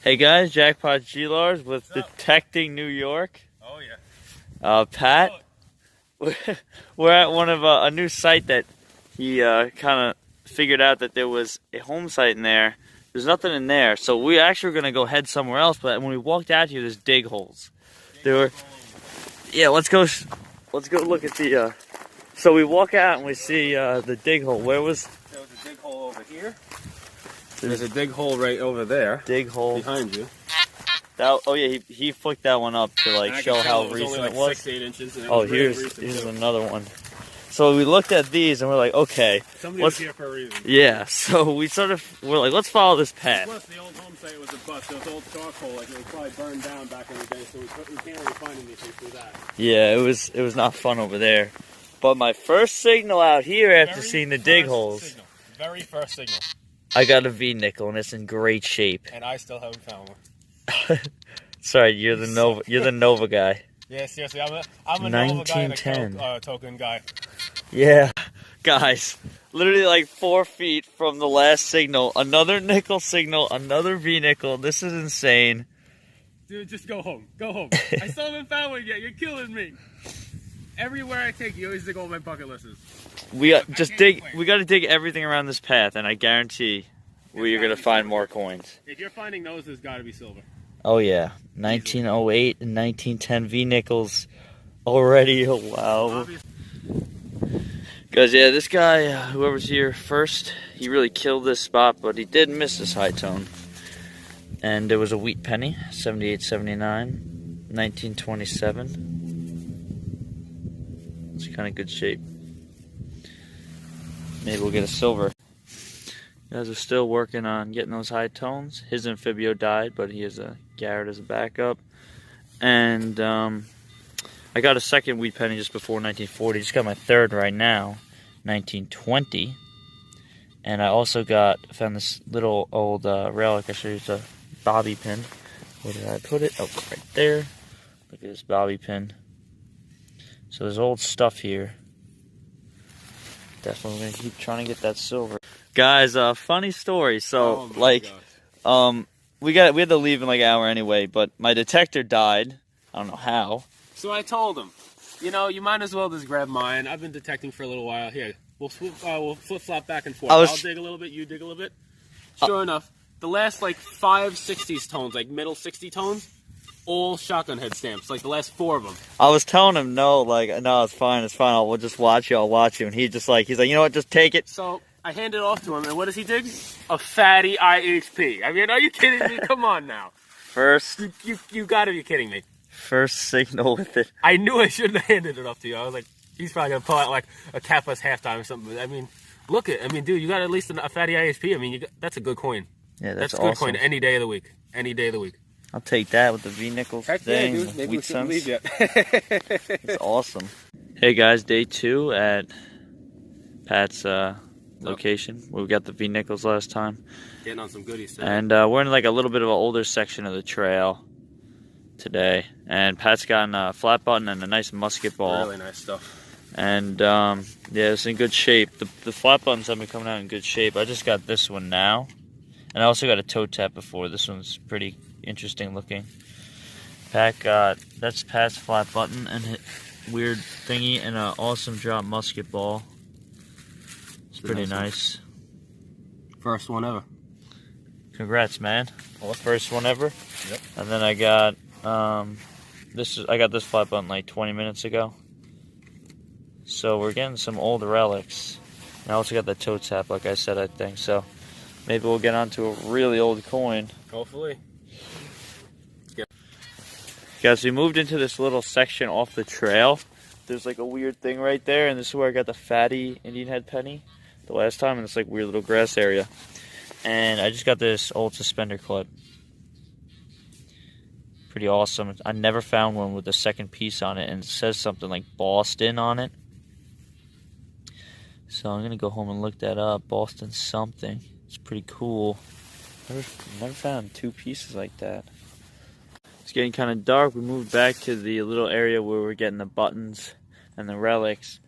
Hey guys, Jackpot G-Larz with Detecting New York. Oh yeah. Pat, we're at one of a new site that he kind of figured out that there was a home site in there. There's nothing in there, so we actually were gonna go head somewhere else. But when we walked out here, there's dig holes. There were, yeah. Let's go look at the. So we walk out and we see the dig hole. Where was? There was a dig hole over here. There's a dig hole right over there. Dig hole behind you. That, oh yeah, he flicked that one up to like show how recent it was. 6, 8 inches. And oh, here's another one. So we looked at these and we're like, okay, somebody was here for a reason. Yeah. So we're like, let's follow this path. Plus, the old home site was a bust. It was old charcoal, like it was probably burned down back in the day. So we can't really find anything through that. Yeah, it was not fun over there. But my first signal out here after seeing the dig holes. Very first signal. I got a V-nickel and it's in great shape. And I still haven't found one. Sorry, you're the Nova. You're the Nova guy. Yeah, seriously, I'm a Nova guy and a token guy. Yeah, guys, literally like 4 feet from the last signal, another nickel signal, another V-nickel. This is insane. Dude, just go home. Go home. I still haven't found one yet. You're killing me. Everywhere I take you, always dig all my bucket lists. We got to dig everything around this path, and I guarantee you're gonna find more coins. If you're finding those, there's got to be silver. Oh yeah, 1908 and 1910 V-nickels already. Oh wow. Guys, yeah, this guy, whoever's here first, he really killed this spot, but he did miss this high tone. And there was a wheat penny, 78.79, 1927. It's kind of good shape. Maybe we'll get a silver. You guys are still working on getting those high tones. His amphibio died, but he has a Garrett as a backup. And I got a second wheat penny just before 1940. Just got my third right now, 1920. And I also found this little old relic. I show you, it's a bobby pin. Where did I put it? Oh, right there. Look at this bobby pin. So there's old stuff here. Definitely gonna keep trying to get that silver. Guys, funny story. So we had to leave in like an hour anyway, but my detector died. I don't know how. So I told him, you know, you might as well just grab mine. I've been detecting for a little while. Here, we'll flip-flop back and forth. I'll dig a little bit, you dig a little bit. Sure enough, the last like 5 60s tones, like middle 60 tones, all shotgun head stamps, like the last 4 of them. I was telling him no, it's fine, we'll just watch you, I'll watch you. And he's like, you know what, just take it. So I handed it off to him, and what does he dig? A fatty IHP. I mean, are you kidding me? Come on now. First. You gotta be kidding me. First signal with it. I knew I shouldn't have handed it off to you. I was like, he's probably gonna pull out like a cap plus halftime or something. I mean, dude, you got at least a fatty IHP. I mean, that's a good coin. Yeah, that's a good coin any day of the week. Any day of the week. I'll take that with the V-nickels thing. Yeah, dude. Maybe we shouldn't leave yet. It's awesome. Hey guys, day 2 at Pat's location where we got the V-nickels last time. Getting on some goodies today. And we're in like a little bit of an older section of the trail today. And Pat's gotten a flat button and a nice musket ball. Really nice stuff. And yeah, it's in good shape. The flat buttons have been coming out in good shape. I just got this one now. And I also got a toe tap before. This one's pretty interesting looking. That's Pat's flat button and weird thingy and an awesome drop musket ball. It's pretty nice. First one ever. Congrats, man. First one ever. Yep. And then I got I got this flat button like 20 minutes ago. So we're getting some old relics. And I also got the toe tap, like I said, I think. So maybe we'll get onto a really old coin. Hopefully. Guys, we moved into this little section off the trail. There's like a weird thing right there, and this is where I got the fatty Indian head penny the last time, and it's like weird little grass area. And I just got this old suspender clip. Pretty awesome. I never found one with a second piece on it, and it says something like Boston on it. So I'm gonna go home and look that up. Boston something. It's pretty cool. Never found 2 pieces like that. It's getting kind of dark. We moved back to the little area where we're getting the buttons and the relics.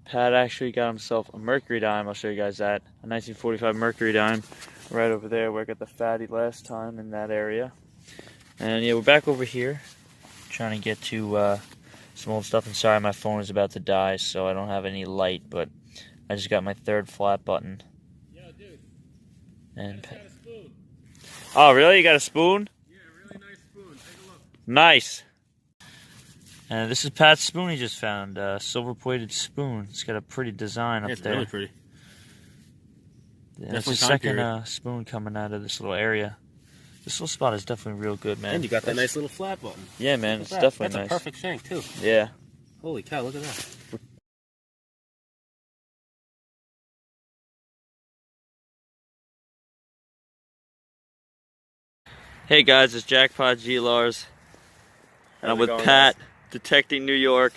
Pat actually got himself a mercury dime. I'll show you guys that. A 1945 mercury dime right over there where I got the fatty last time in that area. And yeah, we're back over here, trying to get to some old stuff. And sorry, my phone is about to die, so I don't have any light, but I just got my third flat button. Yo, dude. And I just got a spoon. oh, really? You got a spoon? Yeah, really nice spoon. Take a look. Nice. And this is Pat's spoon he just found. Silver-plated spoon. It's got a pretty design up it's there. Really pretty. Yeah, it's the second spoon coming out of this little area. This little spot is definitely real good, man. And you got that nice little flat button. Yeah, man, it's definitely nice. That's a perfect shank, too. Yeah. Holy cow, look at that. Hey guys, it's Jackpot G-Larz, and I'm with Pat, detecting New York.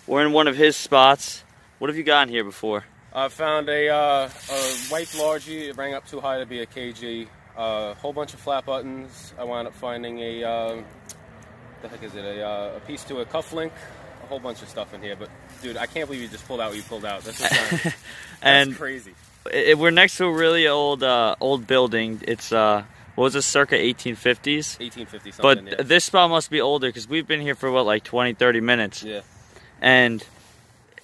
We're in one of his spots. What have you gotten here before? I found a white largie. It rang up too high to be a KG. A whole bunch of flat buttons. I wound up finding a piece to a cufflink. A whole bunch of stuff in here. But dude, I can't believe you just pulled out what you pulled out. That's crazy. We're next to a really old building. It's what was it, circa 1850s? 1850 something. But yeah. this spot must be older because we've been here for what, like 20, 30 minutes. Yeah. And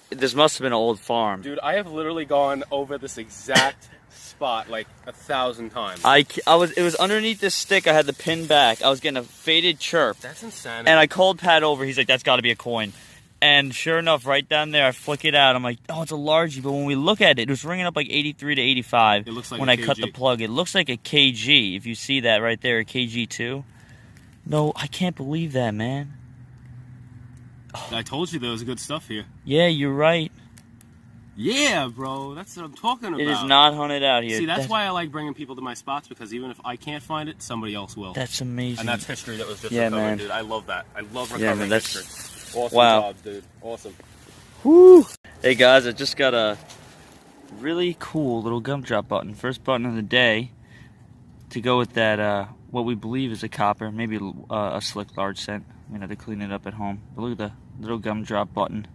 this must have been an old farm. Dude, I have literally gone over this exact spot like 1,000 times. It was underneath this stick. I had the pin back. I was getting a faded chirp. That's insanity. And I called Pat over. He's like, that's got to be a coin. And sure enough, right down there, I flick it out. I'm like, oh, it's a largie. But when we look at it, it was ringing up like 83 to 85. It looks like when I cut the plug. It looks like a KG. If you see that right there, a KG2. No, I can't believe that, man. I told you there was good stuff here. Yeah, you're right. Yeah, bro. That's what I'm talking about. It is not hunted out here. See, that's why I like bringing people to my spots, because even if I can't find it, somebody else will. That's amazing. And that's history that was just yeah, recovered, man. dude. I love that. I love recovering history. Awesome job, dude. Awesome. Woo! Hey, guys, I just got a really cool little gumdrop button. First button of the day to go with that, what we believe is a copper, maybe a slick large cent. I'm going to have to clean it up at home. But look at the little gumdrop button.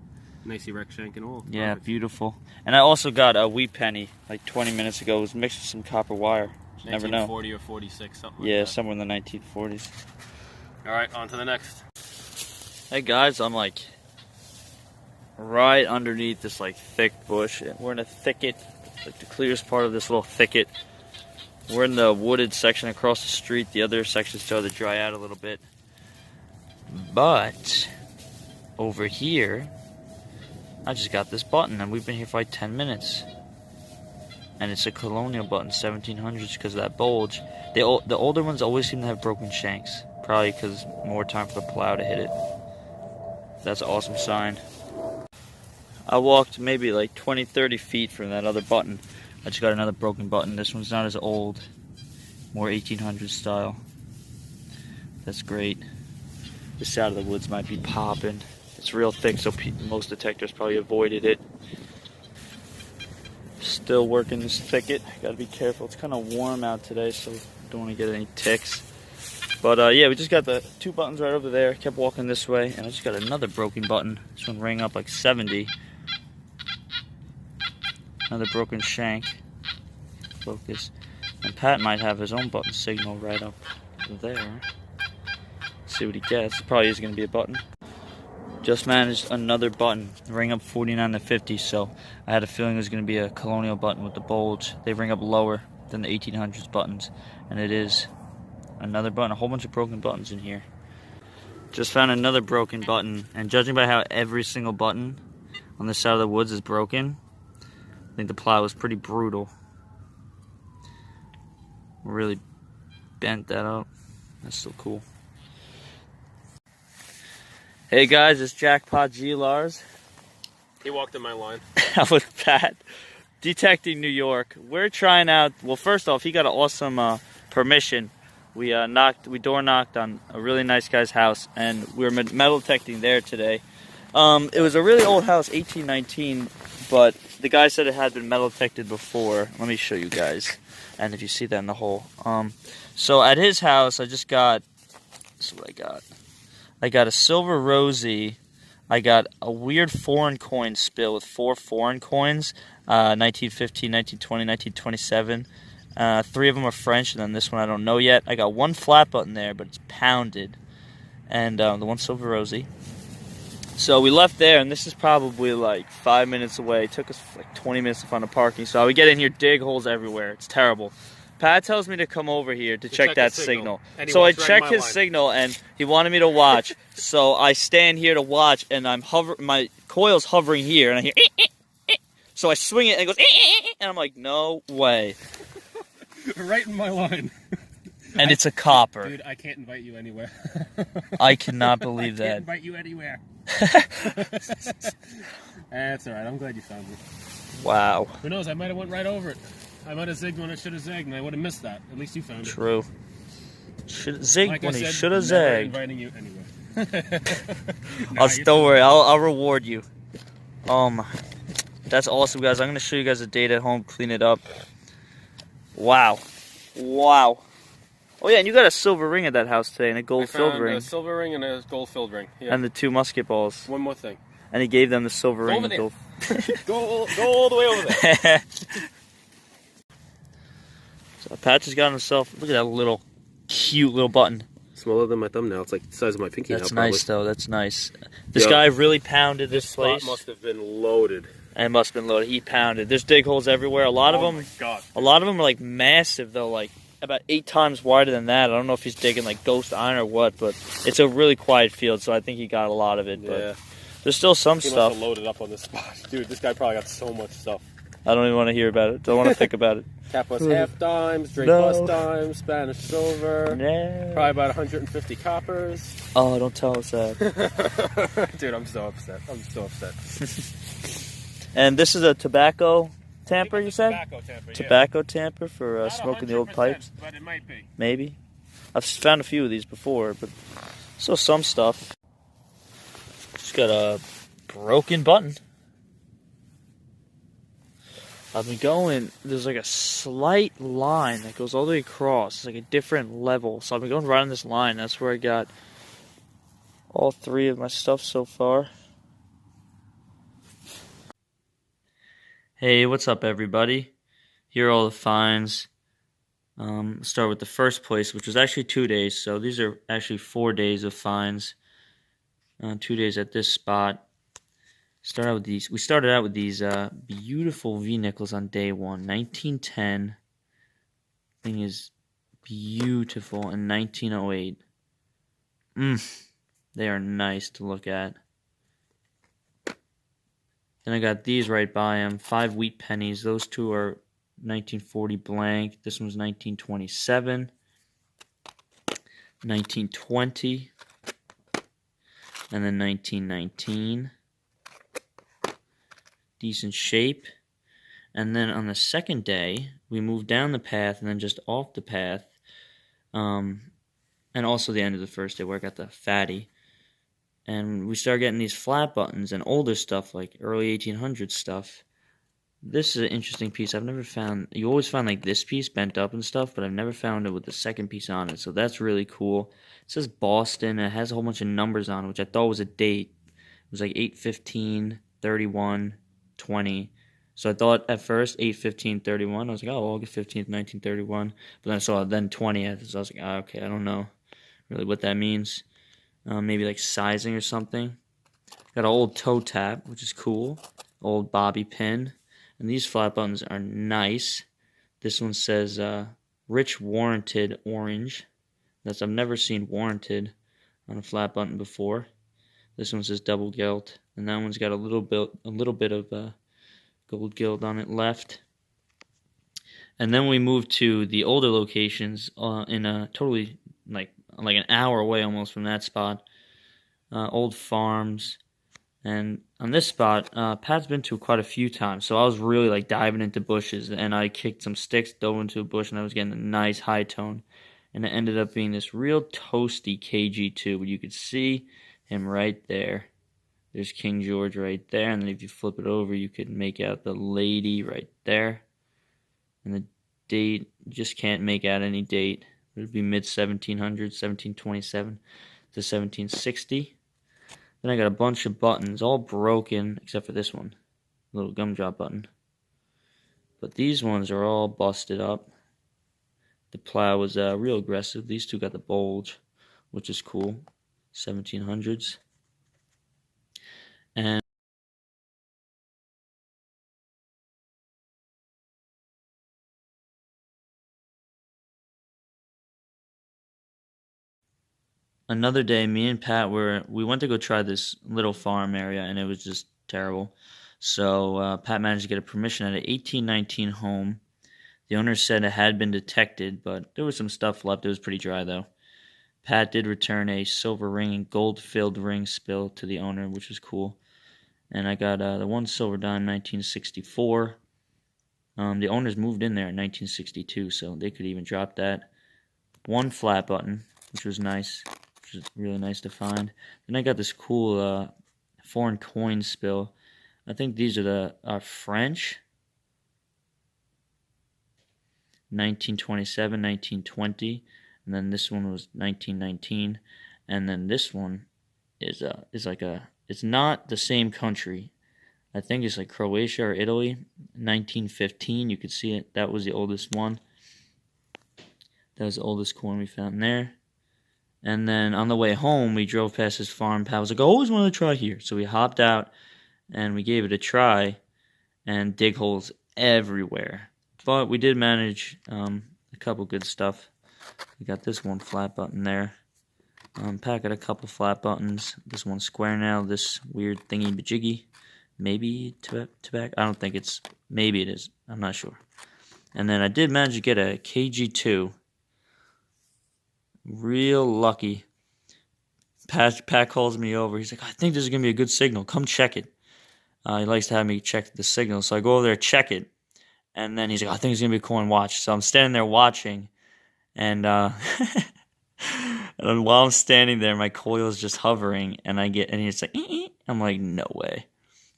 Nice erect shank and all. Yeah, beautiful. And I also got a wheat penny like 20 minutes ago. It was mixed with some copper wire. You never know. 1940 or 46, something yeah, like that. Somewhere in the 1940s. All right, on to the next. Hey guys, I'm like right underneath this like thick bush. We're in a thicket, like the clearest part of this little thicket. We're in the wooded section across the street. The other sections started to dry out a little bit. But over here, I just got this button, and we've been here for like 10 minutes. And it's a Colonial button, 1700s, because of that bulge. The older ones always seem to have broken shanks. Probably because more time for the plow to hit it. That's an awesome sign. I walked maybe like 20, 30 feet from that other button. I just got another broken button. This one's not as old. More 1800s style. That's great. This side of the woods might be popping. It's real thick, so most detectors probably avoided it. Still working this thicket. Gotta be careful. It's kind of warm out today, so don't want to get any ticks. But yeah, we just got the two buttons right over there. Kept walking this way, and I just got another broken button. This one rang up like 70. Another broken shank. Focus. And Pat might have his own button signal right up there. See what he gets. It probably is going to be a button. Just managed another button. Ring up 49 to 50, so I had a feeling it was going to be a Colonial button with the bulge. They ring up lower than the 1800s buttons, and it is another button. A whole bunch of broken buttons in here. Just found another broken button, and judging by how every single button on this side of the woods is broken, I think the plow was pretty brutal. Really bent that up. That's still cool. Hey guys, it's Jackpot G-Larz. He walked in my line. With Pat, detecting New York. We're trying out. Well, first off, he got an awesome permission. We door knocked on a really nice guy's house, and we were metal detecting there today. It was a really old house, 1819, but the guy said it had been metal detected before. Let me show you guys, and if you see that in the hole. So at his house, I just got. This is what I got. I got a silver rosy. I got a weird foreign coin spill with 4 foreign coins, 1915, 1920, 1927. 3 of them are French, and then this one I don't know yet. I got 1 flat button there, but it's pounded, and the one's Silver Rosie. So we left there, and this is probably like 5 minutes away. It took us like 20 minutes to find a parking spot. We get in here, dig holes everywhere. It's terrible. Pat tells me to come over here to check that signal. So I check his signal, and he wanted me to watch. So I stand here to watch, and my coil's hovering here, and I hear so I swing it, and it goes and I'm like, no way. Right in my line. And it's a copper. Dude, I can't invite you anywhere. I cannot believe that. I can't invite you anywhere. That's alright, I'm glad you found it. Wow. Who knows, I might have went right over it. I might have zigged when I should have zagged, and I would have missed that. At least you found it. True. Zigged like when I he said, should have never zagged. Inviting you anywhere. Don't worry, I'll reward you. That's awesome, guys. I'm going to show you guys a date at home, clean it up. Wow. Wow. Oh, yeah, and you got a silver ring at that house today and a gold-filled ring. A silver ring and a gold-filled ring. Yeah. And the 2 musket balls. One more thing. And he gave them the silver ring and gold. Go all the way over there. So Pat just got himself, look at that little, cute little button. Smaller than my thumbnail. It's like the size of my pinky. That's nice, though. That's nice. This guy really pounded this place. Spot must have been loaded. And it must have been loaded. He pounded. There's dig holes everywhere. A lot of them are like massive, though, like about 8 times wider than that. I don't know if he's digging like ghost iron or what, but it's a really quiet field, so I think he got a lot of it. But yeah. There's still some he stuff. Must have loaded up on this spot. Dude, this guy probably got so much stuff. I don't even want to hear about it. Don't want to think about it. Cap bus half dimes, Drake bus dimes, Spanish silver. No. Probably about 150 coppers. Oh, don't tell us that. Dude, I'm so upset. I'm so upset. And this is a tobacco tamper, you said? Tobacco tamper, Tobacco tamper for smoking the old pipes? But it might be. Maybe. I've found a few of these before, but still some stuff. Just got a broken button. I've been going, there's like a slight line that goes all the way across. It's like a different level. So I've been going right on this line. That's where I got all 3 of my stuff so far. Hey, what's up, everybody? Here are all the finds. Start with the first place, which was actually 2 days. So these are actually 4 days of finds. 2 days at this spot. We started out with these beautiful V-nickels on day 1. 1910. Thing is beautiful. And 1908. They are nice to look at. Then I got these right by them. 5 wheat pennies. Those 2 are 1940 blank. This one's 1927. 1920. And then 1919. Decent shape. And then on the second day, we moved down the path and then just off the path. And also the end of the first day where I got the fatty. And we started getting these flat buttons and older stuff like early 1800s stuff. This is an interesting piece. I've never found, you always find like this piece bent up and stuff, but I've never found it with the second piece on it. So that's really cool. It says Boston. It has a whole bunch of numbers on it, which I thought was a date. It was like 8/15, 31, 20. So I thought at first 8/15/31. I was like, oh, August 15th, 1931. But then I saw then 20th. So I was like, oh, okay, I don't know really what that means. Maybe like sizing or something. Got an old toe tap, which is cool. Old bobby pin. And these flat buttons are nice. This one says rich warranted orange. I've never seen warranted on a flat button before. This one says double gilt, and that one's got a little bit of gold gilt on it left. And then we moved to the older locations in a totally like an hour away almost from that spot. Old farms. And on this spot, Pat's been to quite a few times, so I was really like diving into bushes, and I kicked some sticks, dove into a bush, and I was getting a nice high tone. And it ended up being this real toasty KG2, but you could see him right there. There's King George right there, and then if you flip it over, you could make out the lady right there. And the date, you just can't make out any date. It would be mid-1700s, 1727 to 1760. Then I got a bunch of buttons, all broken, except for this one, little gumdrop button. But these ones are all busted up. The plow was real aggressive. These two got the bulge, which is cool. 1700s. And another day, me and Pat we went to go try this little farm area, and it was just terrible. So Pat managed to get a permission at an 1819 home. The owner said it had been detected, but there was some stuff left. It was pretty dry, though. Pat did return a silver ring and gold-filled ring spill to the owner, which was cool. And I got the one silver dime, 1964. The owners moved in there in 1962, so they could even drop that. One flat button, which was nice, which was really nice to find. Then I got this cool foreign coin spill. I think these are French. 1927, 1920, and then this one was 1919, and then this one is like it's not the same country. I think it's like Croatia or Italy. 1915, you could see it. That was the oldest one. That was the oldest coin we found there. And then on the way home, we drove past his farm. Pat was like, I always wanted to try here. So we hopped out and we gave it a try and dig holes everywhere. But we did manage a couple good stuff. We got this one flat button there. Pat got a couple flat buttons. This one square now. This weird thingy bajiggy. Maybe tobacco. I don't think it's. Maybe it is. I'm not sure. And then I did manage to get a KG2. Real lucky. Pat calls me over. He's like, I think this is going to be a good signal. Come check it. He likes to have me check the signal. So I go over there, check it. And then he's like, I think it's going to be a coin watch. So I'm standing there watching. And, and while I'm standing there, my coil is just hovering. And he's like, I'm like, no way.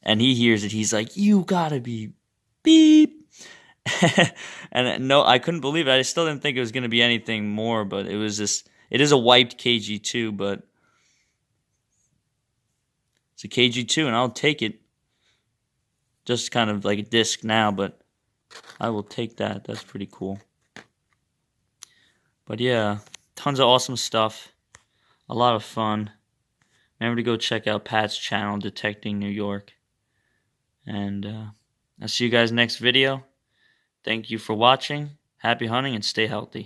And he hears it. He's like, you got to be beep. And no, I couldn't believe it. I still didn't think it was going to be anything more. But it was just, it is a wiped KG2. But it's a KG2 and I'll take it. Just kind of like a disc now, but I will take that. That's pretty cool. But yeah, tons of awesome stuff. A lot of fun. Remember to go check out Pat's channel, Detecting New York. And I'll see you guys next video. Thank you for watching. Happy hunting and stay healthy.